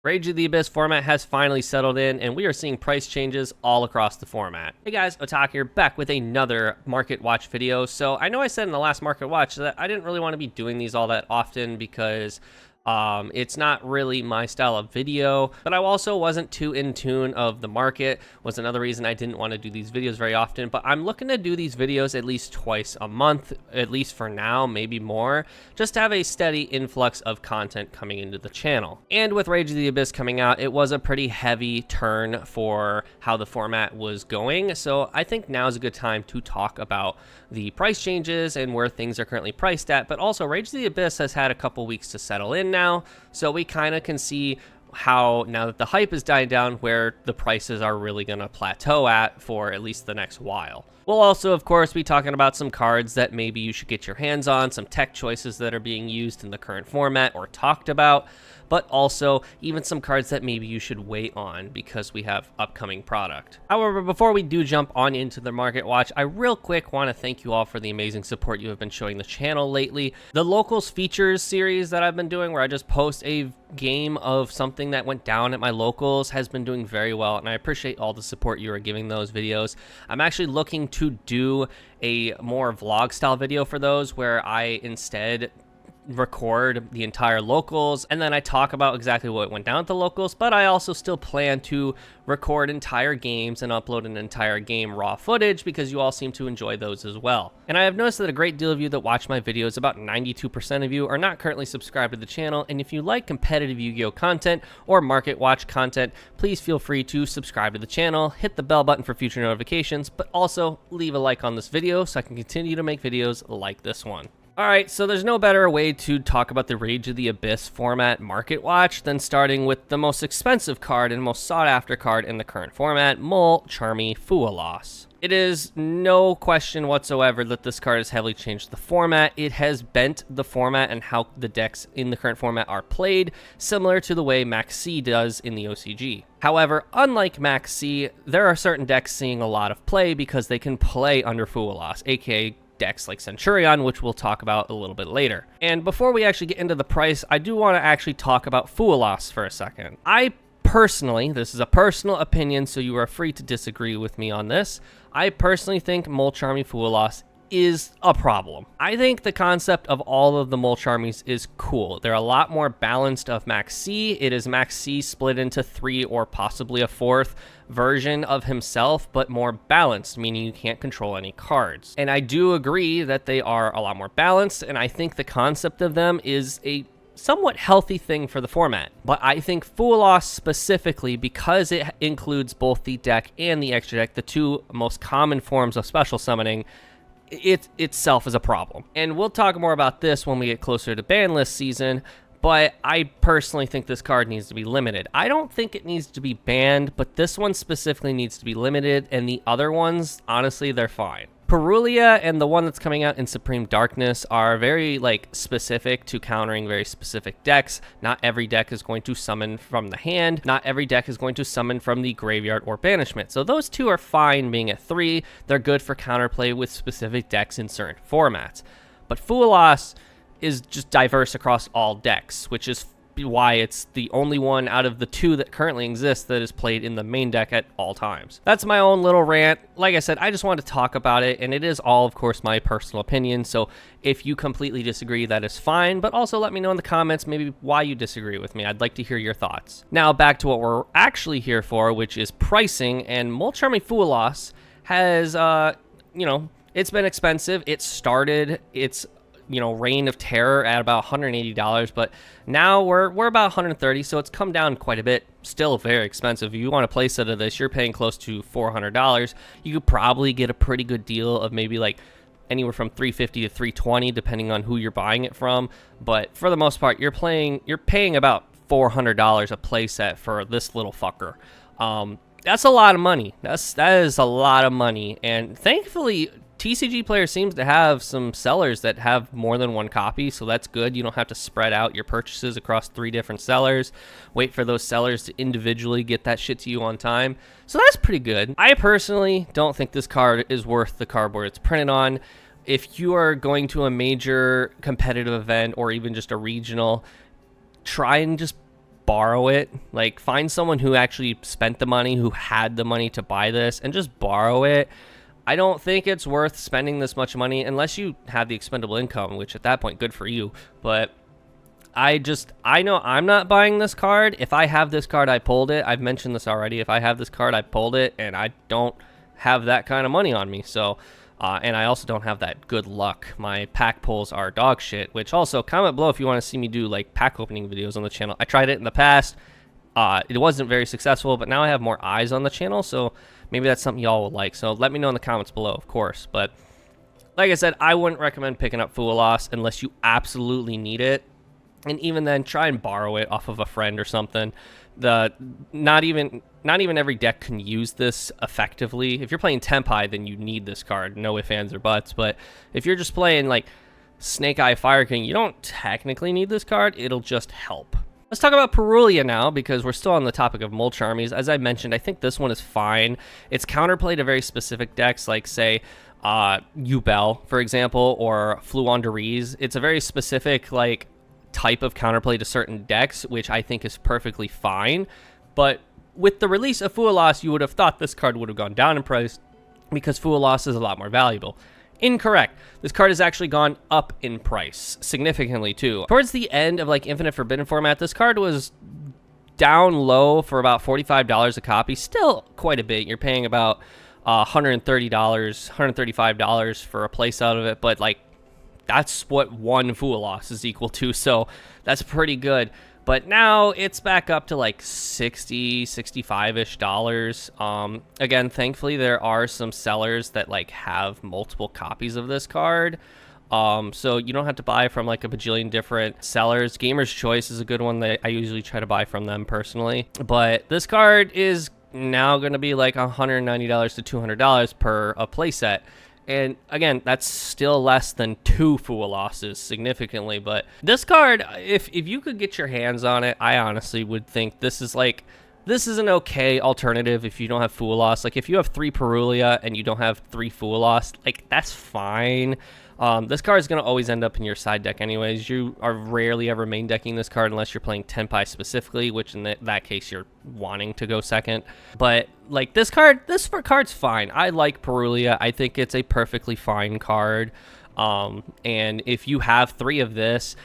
Rage of the Abyss format has finally settled in, and we are seeing price changes all across the format. Hey guys, Otak here, back with another Market Watch video. So I know I said in the last Market Watch that I didn't really want to be doing these all that often because it's not really my style of video, but I also wasn't too in tune of the market, was another reason I didn't want to do these videos very often. But I'm looking to do these videos at least twice a month, at least for now, maybe more, just to have a steady influx of content coming into the channel. And with Rage of the Abyss coming out, it was a pretty heavy turn for how the format was going, so I think now is a good time to talk about the price changes and where things are currently priced at. But also, Rage of the Abyss has had a couple weeks to settle in now, so we kind of can see how, now that the hype is dying down, where the prices are really going to plateau at for at least the next while. We'll also, of course, be talking about some cards that maybe you should get your hands on, some tech choices that are being used in the current format or talked about, but also even some cards that maybe you should wait on because we have upcoming product. However, before we do jump on into the Market Watch, I real quick want to thank you all for the amazing support you have been showing the channel lately. The Locals Features series that I've been doing, where I just post a game of something that went down at my locals, has been doing very well, and I appreciate all the support you are giving those videos. I'm actually looking to do a more vlog style video for those, where I instead record the entire locals and then I talk about exactly what went down at the locals, but I also still plan to record entire games and upload an entire game raw footage because you all seem to enjoy those as well. And I have noticed that a great deal of you that watch my videos, about 92% of you, are not currently subscribed to the channel, and if you like competitive Yu-Gi-Oh content or Market Watch content, please feel free to subscribe to the channel, hit the bell button for future notifications, but also leave a like on this video so I can continue to make videos like this one. Alright, so there's no better way to talk about the Rage of the Abyss format Market Watch than starting with the most expensive card and most sought after card in the current format, Mul Charmy Fualos. It is no question whatsoever that this card has heavily changed the format. It has bent the format and how the decks in the current format are played, similar to the way Max C does in the OCG. However, unlike Max C, there are certain decks seeing a lot of play because they can play under Fualos, aka decks like Centurion, which we'll talk about a little bit later. And before we actually get into the price, I do want to actually talk about Fualos for a second. I personally, this is a personal opinion, so you are free to disagree with me on this, I personally think Mul Charmy Fualos is a problem. I think the concept of all of the Mul Charmies is cool. They're a lot more balanced of Max C. It is Max C split into 3 or possibly a 4th version of himself, but more balanced, meaning you can't control any cards. And I do agree that they are a lot more balanced, and I think the concept of them is a somewhat healthy thing for the format. But I think Fualos specifically, because it includes both the deck and the extra deck, the two most common forms of special summoning, it itself is a problem. And we'll talk more about this when we get closer to ban list season, but I personally think this card needs to be limited. I don't think it needs to be banned, but this one specifically needs to be limited, and the other ones, honestly, they're fine. Perulia and the one that's coming out in Supreme Darkness are very specific to countering very specific decks. Not every deck is going to summon from the hand. Not every deck is going to summon from the graveyard or banishment. So those two are fine being at 3. They're good for counterplay with specific decks in certain formats. But Fualos is just diverse across all decks, which is why it's the only one out of the 2 that currently exist that is played in the main deck at all times. That's my own little rant. Like I said, I just wanted to talk about it, and it is all, of course, my personal opinion, so if you completely disagree, that is fine, but also let me know in the comments maybe why you disagree with me. I'd like to hear your thoughts. Now, back to what we're actually here for, which is pricing, and Mul Charmy Fualos has, it's been expensive. It started its reign of terror at about $180, but now we're about $130, so it's come down quite a bit. Still very expensive. If you want a play set of this, you're paying close to $400. You could probably get a pretty good deal of maybe anywhere from $350 to $320, depending on who you're buying it from. But for the most part, you're paying about $400 a play set for this little fucker. That's a lot of money. That is a lot of money, and thankfully TCG Player seems to have some sellers that have more than one copy, so that's good. You don't have to spread out your purchases across 3 different sellers, wait for those sellers to individually get that shit to you on time. So that's pretty good. I personally don't think this card is worth the cardboard it's printed on. If you are going to a major competitive event or even just a regional, try and just borrow it. Like, find someone who actually spent the money, who had the money to buy this, and just borrow it. I don't think it's worth spending this much money unless you have the expendable income, which at that point, good for you. But I know I'm not buying this card. If I have this card, I pulled it. I've mentioned this already. If I have this card, I pulled it, and I don't have that kind of money on me. So, and I also don't have that good luck. My pack pulls are dog shit, which also, comment below if you want to see me do like pack opening videos on the channel. I tried it in the past. It wasn't very successful, but now I have more eyes on the channel, so maybe that's something y'all will like. So let me know in the comments below, of course. But like I said, I wouldn't recommend picking up Fool Loss unless you absolutely need it. And even then, try and borrow it off of a friend or something. Not even every deck can use this effectively. If you're playing Tempai, then you need this card. No ifs, ands, or buts. But if you're just playing like Snake Eye Fire King, you don't technically need this card. It'll just help. Let's talk about Perulia now, because we're still on the topic of mulch armies. As I mentioned, I think this one is fine. It's counterplay to very specific decks, like, say, Ubel, for example, or Fluandereeze. It's a very specific, like, type of counterplay to certain decks, which I think is perfectly fine. But with the release of Fool Loss, you would have thought this card would have gone down in price because Fool Loss is a lot more valuable. Incorrect. This card has actually gone up in price significantly too. Towards the end of like Infinite Forbidden format, this card was down low for about $45 a copy. Still quite a bit. You're paying about $130, $135 for a place out of it, but like that's what one Fool Loss is equal to, so that's pretty good. But now it's back up to like $60, $65-ish dollars. Again, thankfully there are some sellers that like have multiple copies of this card. So you don't have to buy from like a bajillion different sellers. Gamer's Choice is a good one that I usually try to buy from them personally. But this card is now going to be like $190 to $200 per a playset. And again, that's still less than 2 Fool Losses significantly. But this card, if you could get your hands on it, I honestly would think this is an okay alternative if you don't have Fool Loss. Like, if you have 3 Perulia and you don't have 3 Fool Loss, like, that's fine. This card is going to always end up in your side deck anyways. You are rarely ever main decking this card unless you're playing Tempai specifically, which in that case you're wanting to go second. But like this card's fine. I like Perulia. I think it's a perfectly fine card. And if you have 3 of this,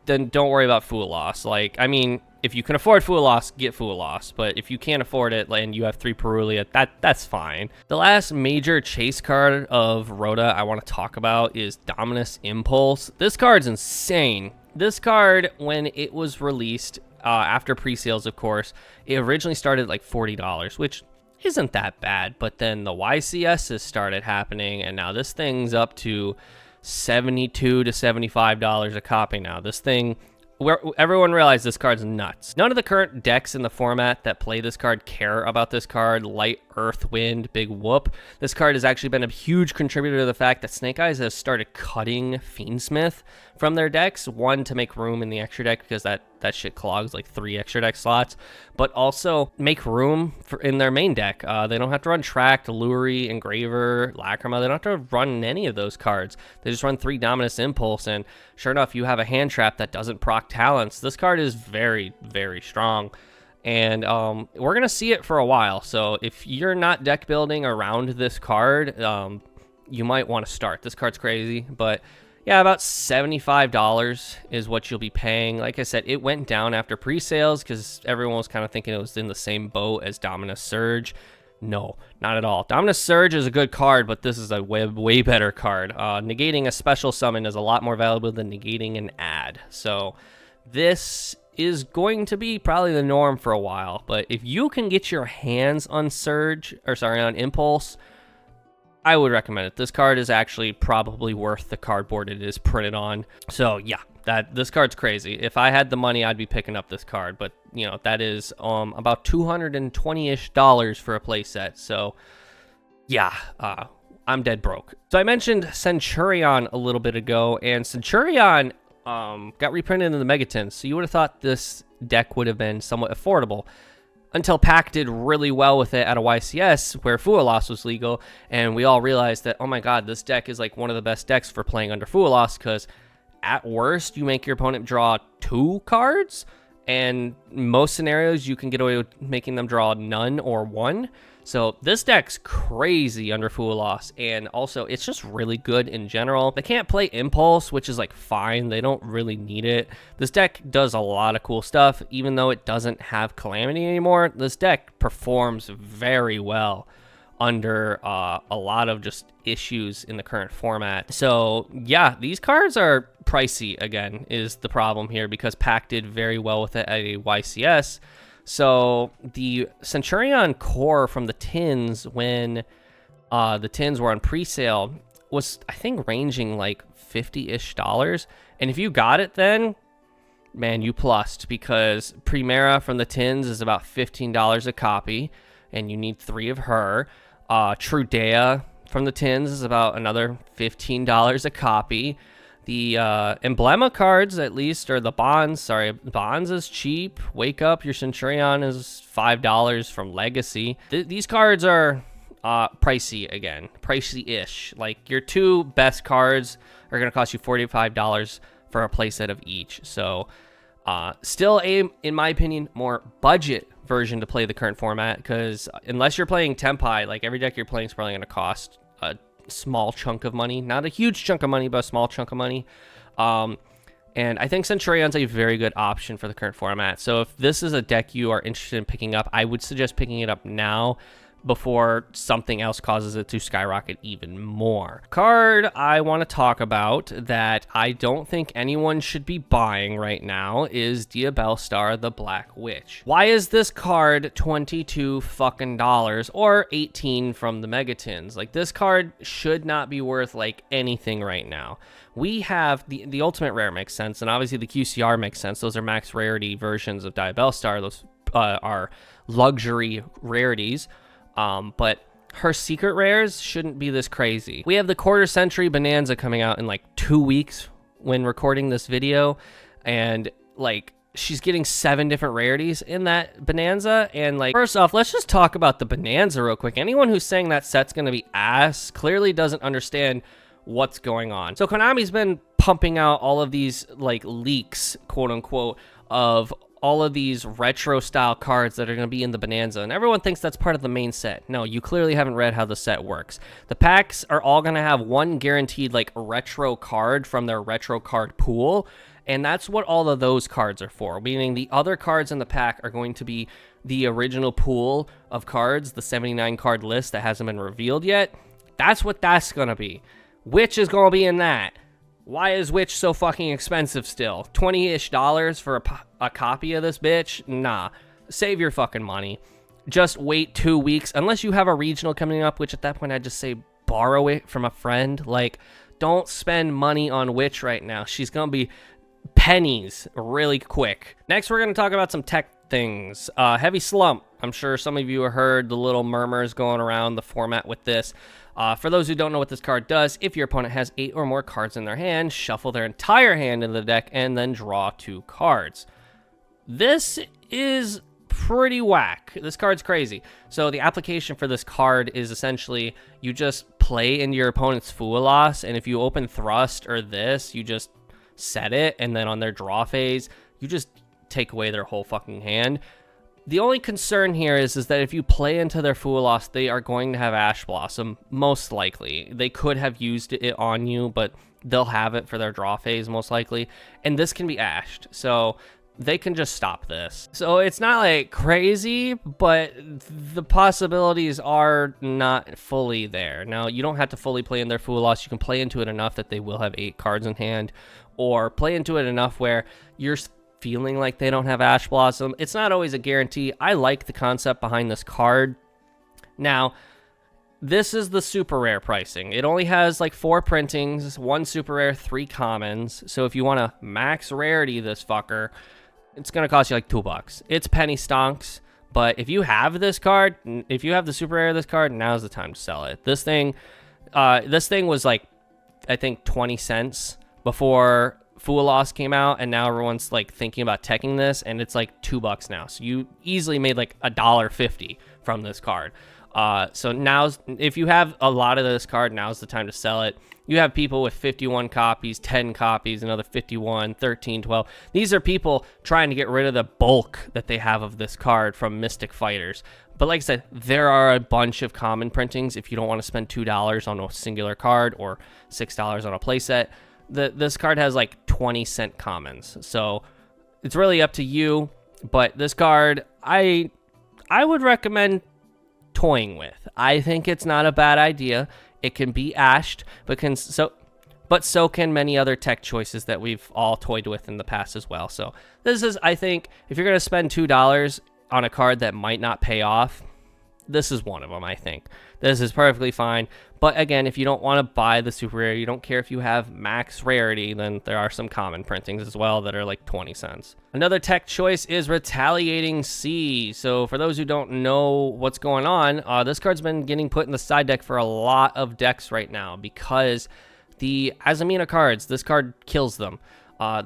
then don't worry about Fool Loss. Like, I mean, if you can afford Fool Loss, get Fool Loss. But if you can't afford it and you have 3 Perulia, that's fine. The last major chase card of ROTA I want to talk about is Dominous Impulse. This card's insane. This card, when it was released, after pre-sales, of course, it originally started like $40, which isn't that bad. But then the YCSs started happening, and now this thing's up to $72 to $75 a copy now. This thing, where everyone realized this card's nuts. None of the current decks in the format that play this card care about this card. Light, Earth, Wind, big whoop. This card has actually been a huge contributor to the fact that Snake Eyes has started cutting Fiendsmith from their decks. One, to make room in the extra deck, because that shit clogs like 3 extra deck slots, but also make room in their main deck. They don't have to run Tract, Luri, Engraver, Lacrima. They don't have to run any of those cards. They just run 3 Dominous Impulse, and sure enough, you have a hand trap that doesn't proc talents. This card is very, very strong. And we're going to see it for a while. So if you're not deck building around this card, you might want to start. This card's crazy, but yeah, about $75 is what you'll be paying. Like I said, it went down after pre-sales because everyone was kind of thinking it was in the same boat as Dominus Surge. No, not at all. Dominus Surge is a good card, but this is a way better card. Negating a special summon is a lot more valuable than negating an add. So this is going to be probably the norm for a while. But if you can get your hands on on Impulse, I would recommend it. This card is actually probably worth the cardboard it is printed on. So yeah, this card's crazy. If I had the money, I'd be picking up this card. But you know, that is about $220-ish for a playset. So yeah, I'm dead broke. So I mentioned Centurion a little bit ago, and Centurion got reprinted in the Megatons. So you would have thought this deck would have been somewhat affordable, until Pack did really well with it at a YCS where Fool Loss was legal, and we all realized that, oh my god, this deck is like one of the best decks for playing under Fool Loss, because at worst, you make your opponent draw 2 cards, and most scenarios you can get away with making them draw none or one. So this deck's crazy under Fool Loss, and also it's just really good in general. They can't play Impulse, which is like fine. They don't really need it. This deck does a lot of cool stuff. Even though it doesn't have Calamity anymore, this deck performs very well under a lot of just issues in the current format. So yeah, these cards are pricey again, is the problem here, because Pack did very well with it at a YCS. So the Centurion core from the tins, when the tins were on pre-sale, was I think ranging like $50-ish. And if you got it then, man, you plussed, because Primera from the tins is about $15 a copy, and you need 3 of her. Trudea from the tins is about another $15 a copy. The Emblema cards, at least, or the Bonds, sorry, Bonds is cheap. Wake Up, your Centurion is $5 from Legacy. These cards are pricey again, pricey-ish. Like, your 2 best cards are going to cost you $45 for a playset of each. So, still in my opinion, more budget version to play the current format, because unless you're playing Tempai, like every deck you're playing is probably going to cost a small chunk of money, not a huge chunk of money, but a small chunk of money. And I think Centurion's a very good option for the current format. So if this is a deck you are interested in picking up, I would suggest picking it up now before something else causes it to skyrocket even more. Card I want to talk about that I don't think anyone should be buying right now is Diabellstar the Black Witch. Why is this card $22 fucking dollars, or 18 from the Megatins? Like, this card should not be worth like anything right now. We have the ultimate rare makes sense, and obviously the QCR makes sense. Those are max rarity versions of Diabellstar. Those are luxury rarities. But her secret rares shouldn't be this crazy. We have the Quarter Century Bonanza coming out in like 2 weeks when recording this video, and like she's getting 7 different rarities in that Bonanza. And like, first off, let's just talk about the Bonanza real quick. Anyone who's saying that set's gonna be ass clearly doesn't understand what's going on. So Konami's been pumping out all of these like leaks, quote unquote, of all of these retro style cards that are going to be in the Bonanza, and everyone thinks that's part of the main set. No, you clearly haven't read how the set works. The packs are all going to have one guaranteed like retro card from their retro card pool, and that's what all of those cards are for, meaning the other cards in the pack are going to be the original pool of cards, the 79 card list that hasn't been revealed yet. That's what that's going to be. Which is going to be in that. Why is Witch so fucking expensive still? $20-ish for a copy of this bitch? Nah. Save your fucking money. Just wait 2 weeks. Unless you have a regional coming up, which at that point I'd just say borrow it from a friend. Like, don't spend money on Witch right now. She's going to be pennies really quick. Next, we're going to talk about some tech things. Heavy Slump. I'm sure some of you have heard the little murmurs going around the format with this. For those who don't know what this card does, if your opponent has 8 or more cards in their hand, shuffle their entire hand into the deck and then draw 2 cards. This is pretty whack. This card's crazy. So the application for this card is essentially you just play into your opponent's Fool Loss, and if you open Thrust or this, you just set it, and then on their draw phase, you just take away their whole fucking hand. The only concern here is that if you play into their Fool Loss, they are going to have Ash Blossom, most likely. They could have used it on you, but they'll have it for their draw phase, most likely. And this can be ashed, so they can just stop this. So it's not like crazy, but the possibilities are not fully there. Now, you don't have to fully play in their Fool Loss. You can play into it enough that they will have 8 cards in hand, or play into it enough where you're feeling like they don't have Ash Blossom. It's not always a guarantee. I like the concept behind this card. Now, this is the super rare pricing. It only has like 4 printings, 1 super rare, 3 commons. So if you want to max rarity this fucker, it's going to cost you like $2. It's penny stonks, but if you have this card, if you have the super rare of this card, now's the time to sell it. This thing was like, I think 20 cents before Fool Loss came out, and now everyone's like thinking about teching this, and it's like $2 now. So you easily made like $1.50 from this card. So now's, if you have a lot of this card, now's the time to sell it. You have people with 51 copies, 10 copies, another 51, 13, 12. These are people trying to get rid of the bulk that they have of this card from Mystic Fighters. But like I said, there are a bunch of common printings if you don't want to spend $2 on a singular card or $6 on a playset. This card has like 20-cent commons. So it's really up to you. But this card, I would recommend toying with. I think it's not a bad idea. It can be ashed, but so can many other tech choices that we've all toyed with in the past as well. So this is, I think, if you're going to spend $2 on a card that might not pay off, this is one of them, I think. This is perfectly fine. But again, if you don't want to buy the super rare, you don't care if you have max rarity, then there are some common printings as well that are like 20 cents. Another tech choice is Retaliating C. So for those who don't know what's going on, this card's been getting put in the side deck for a lot of decks right now because the Azamina cards, this card kills them.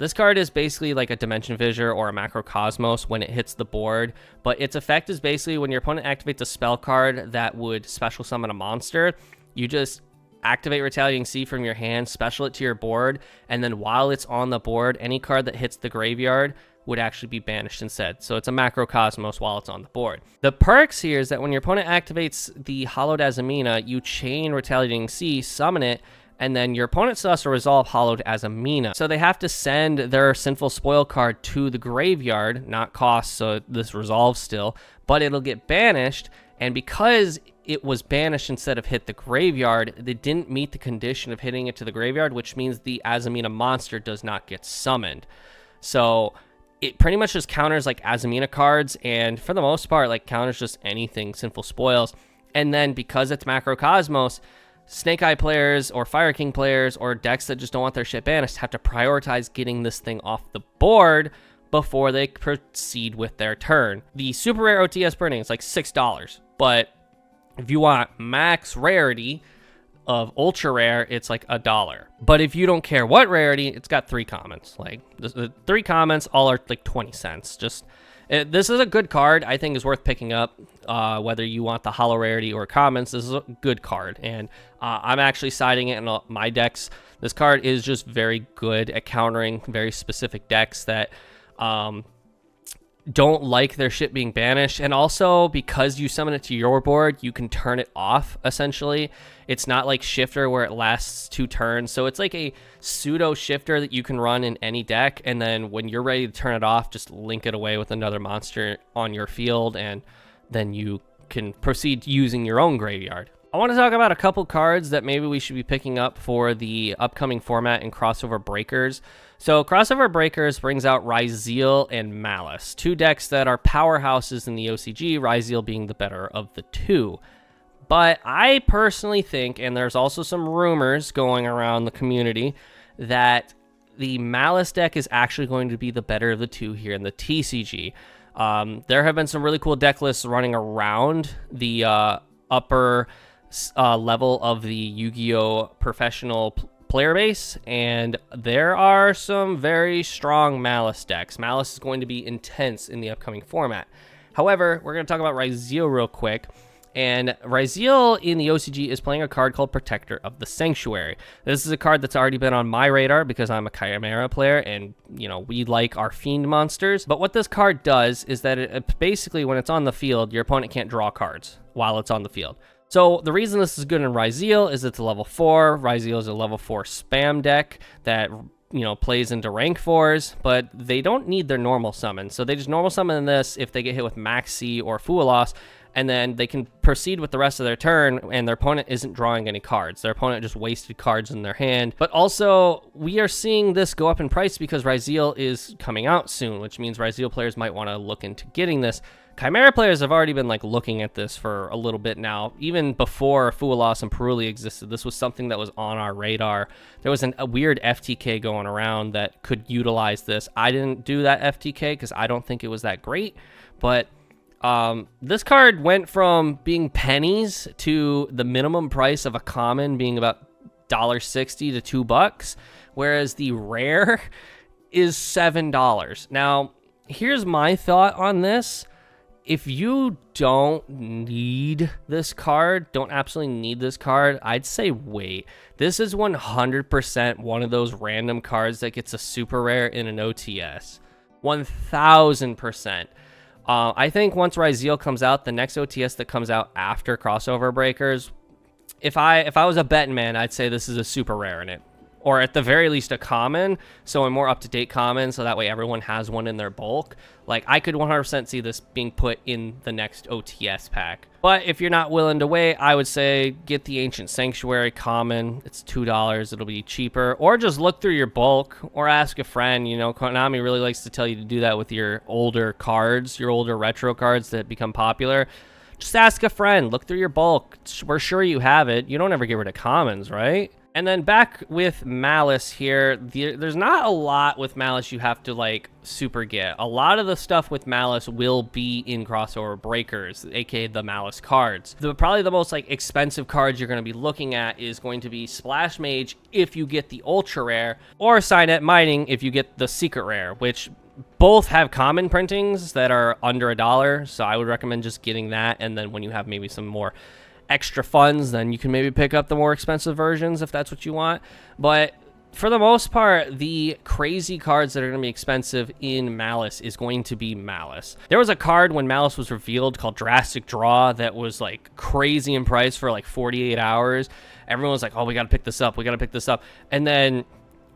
This card is basically like a Dimension Fissure or a Macrocosmos when it hits the board, but its effect is basically when your opponent activates a spell card that would special summon a monster, you just activate Retaliating C from your hand, special it to your board, and then while it's on the board, any card that hits the graveyard would actually be banished instead. So it's a Macrocosmos while it's on the board. The perks here is that when your opponent activates the Hollowed Azamina, you chain Retaliating C, summon it, and then your opponent still has to resolve Hollowed Azamina. So they have to send their Sinful Spoil card to the graveyard, not cost, so this resolves still, but it'll get banished, and because it was banished instead of hit the graveyard, they didn't meet the condition of hitting it to the graveyard, which means the Azamina monster does not get summoned. So it pretty much just counters like Azamina cards, and for the most part, like counters just anything Sinful Spoils. And then because it's Macrocosmos, Snake Eye players or Fire King players or decks that just don't want their shit banished have to prioritize getting this thing off the board before they proceed with their turn. The super rare OTS printing is like $6, but if you want max rarity of ultra rare, it's like $1. But if you don't care what rarity, it's got 3 commons. Like the 3 commons all are like 20 cents. Just this is a good card. I think is worth picking up. Whether you want the hollow rarity or commons, this is a good card, and I'm actually siding it in my decks. This card is just very good at countering very specific decks that don't like their shit being banished, and also because you summon it to your board, you can turn it off essentially. It's not like Shifter where it lasts 2 turns, so it's like a pseudo Shifter that you can run in any deck, and then when you're ready to turn it off, just link it away with another monster on your field, and then you can proceed using your own graveyard. I want to talk about a couple cards that maybe we should be picking up for the upcoming format in Crossover Breakers. So Crossover Breakers brings out Ryzeal and Malice, 2 decks that are powerhouses in the OCG, Ryzeal being the better of the 2. But I personally think, and there's also some rumors going around the community, that the Malice deck is actually going to be the better of the 2 here in the TCG. There have been some really cool deck lists running around the upper level of the Yu-Gi-Oh! Professional player base, and there are some very strong Malice decks. Malice is going to be intense in the upcoming format. However, we're going to talk about Ryzeal real quick. And Ryzeal in the OCG is playing a card called Protector of the Sanctuary. This is a card that's already been on my radar because I'm a Chimera player and, you know, we like our Fiend monsters. But what this card does is that it basically, when it's on the field, your opponent can't draw cards while it's on the field. So the reason this is good in Ryzeal is it's a level 4. Ryzeal is a level 4 spam deck that, you know, plays into rank 4s, but they don't need their normal summon. So they just normal summon this if they get hit with Max C or Fool Loss, and then they can proceed with the rest of their turn, and their opponent isn't drawing any cards. Their opponent just wasted cards in their hand. But also, we are seeing this go up in price because Ryzeal is coming out soon, which means Ryzeal players might want to look into getting this. Chimera players have already been like looking at this for a little bit now. Even before Fool Loss and Peruli existed, this was something that was on our radar. There was a weird FTK going around that could utilize this. I didn't do that FTK because I don't think it was that great, but this card went from being pennies to the minimum price of a common being about $1.60 to $2, whereas the rare is $7. Now, here's my thought on this. If you don't need this card, don't absolutely need this card, I'd say wait. This is 100% one of those random cards that gets a super rare in an OTS. 1000%. I think once Ryzeal comes out, the next OTS that comes out after Crossover Breakers, if I was a betting man, I'd say this is a super rare in it. Or at the very least a common, so a more up-to-date common, so that way everyone has one in their bulk. Like, I could 100% see this being put in the next OTS pack. But if you're not willing to wait, I would say get the Ancient Sanctuary common. It's $2, it'll be cheaper. Or just look through your bulk, or ask a friend. You know, Konami really likes to tell you to do that with your older cards, your older retro cards that become popular. Just ask a friend, look through your bulk. We're sure you have it. You don't ever get rid of commons, right? And then back with Malice here, there's not a lot with Malice you have to, like, super get. A lot of the stuff with Malice will be in Crossover Breakers, aka the Malice cards. Probably the most, like, expensive cards you're going to be looking at is going to be Splash Mage if you get the Ultra Rare, or Signet Mining if you get the Secret Rare, which both have common printings that are under $1, so I would recommend just getting that, and then when you have maybe some more extra funds, then you can maybe pick up the more expensive versions if that's what you want. But for the most part, the crazy cards that are going to be expensive in Malice is going to be Malice. There was a card when Malice was revealed called Drastic Draw that was like crazy in price for like 48 hours. Everyone was like, oh, we got to pick this up. We got to pick this up. And then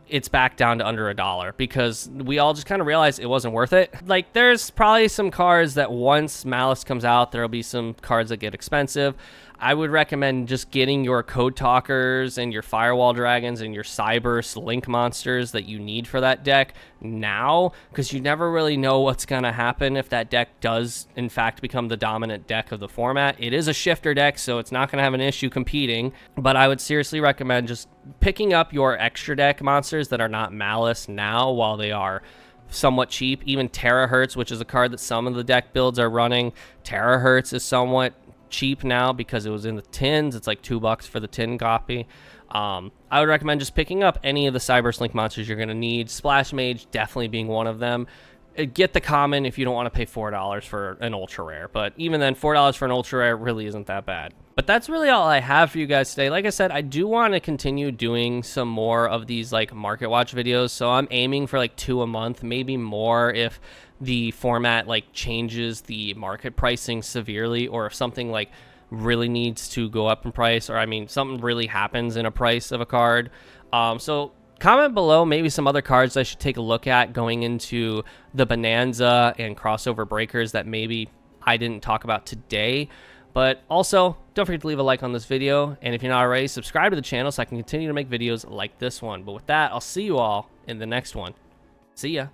it's back down to under $1 because we all just kind of realized it wasn't worth it. Like, there's probably some cards that once Malice comes out, there'll be some cards that get expensive. I would recommend just getting your Code Talkers and your Firewall Dragons and your Cyberse Link monsters that you need for that deck now, because you never really know what's going to happen if that deck does, in fact, become the dominant deck of the format. It is a shifter deck, so it's not going to have an issue competing, but I would seriously recommend just picking up your extra deck monsters that are not Malice now while they are somewhat cheap. Even Terahertz, which is a card that some of the deck builds are running, Terahertz is somewhat cheap now because it was in the tins. It's like $2 for the tin copy. I would recommend just picking up any of the Cyberse Link monsters you're going to need. Splash Mage definitely being one of them. Get the common if you don't want to pay $4 for an ultra rare, but even then, $4 for an ultra rare really isn't that bad. But that's really all I have for you guys today. Like I said, I do want to continue doing some more of these like market watch videos, so I'm aiming for like 2 a month, maybe more if the format like changes the market pricing severely, or if something like really needs to go up in price, or I mean something really happens in a price of a card. So comment below maybe some other cards I should take a look at going into the Bonanza and Crossover Breakers that maybe I didn't talk about today. But also, don't forget to leave a like on this video, and if you're not already, subscribe to the channel so I can continue to make videos like this one. But with that, I'll see you all in the next one. See ya.